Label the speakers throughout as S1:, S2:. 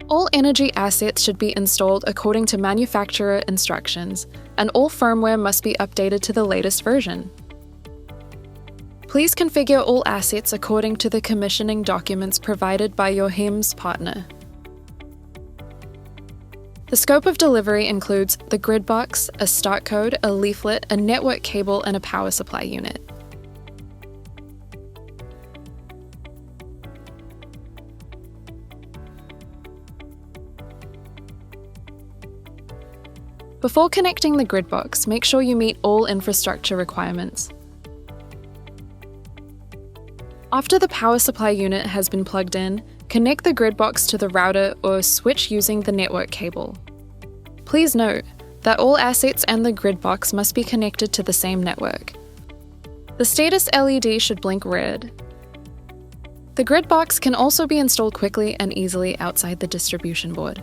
S1: All EnWG assets should be installed according to manufacturer instructions, and all firmware must be updated to the latest version. Please configure all assets according to the commissioning documents provided by your HEMS partner. The scope of delivery includes the gridBox, a start code, a leaflet, a network cable, and a power supply unit. Before connecting the gridBox, make sure you meet all infrastructure requirements. After the power supply unit has been plugged in, connect the gridBox to the router or switch using the network cable. Please note that all assets and the gridBox must be connected to the same network. The status LED should blink red. The gridBox can also be installed quickly and easily outside the distribution board.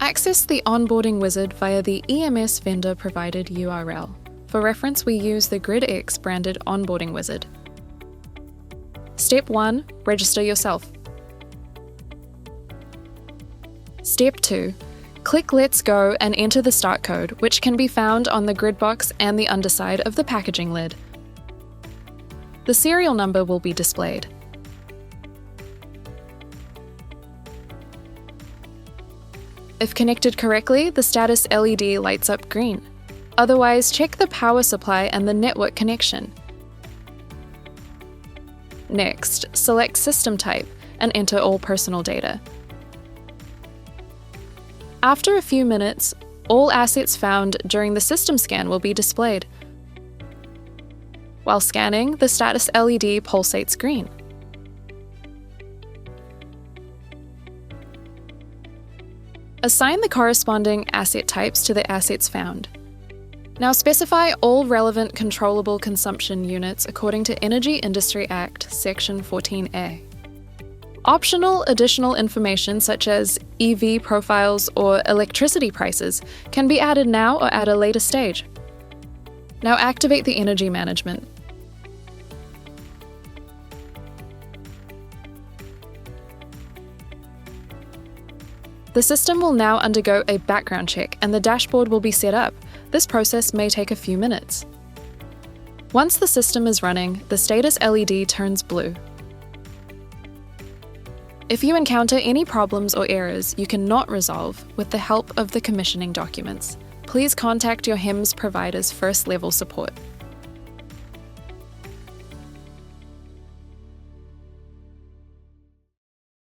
S1: Access the onboarding wizard via the EMS vendor provided URL. For reference, we use the gridX-branded onboarding wizard. Step 1. Register yourself. Step 2. Click Let's Go and enter the start code, which can be found on the gridBox and the underside of the packaging lid. The serial number will be displayed. If connected correctly, the status LED lights up green. Otherwise, check the power supply and the network connection. Next, select System Type and enter all personal data. After a few minutes, all assets found during the system scan will be displayed. While scanning, the status LED pulsates green. Assign the corresponding asset types to the assets found. Now specify all relevant controllable consumption units according to Energy Industry Act, Section 14A. Optional additional information such as EV profiles or electricity prices can be added now or at a later stage. Now activate the energy management. The system will now undergo a background check and the dashboard will be set up. This process may take a few minutes. Once the system is running, the status LED turns blue. If you encounter any problems or errors you cannot resolve with the help of the commissioning documents, please contact your HEMS provider's first level support.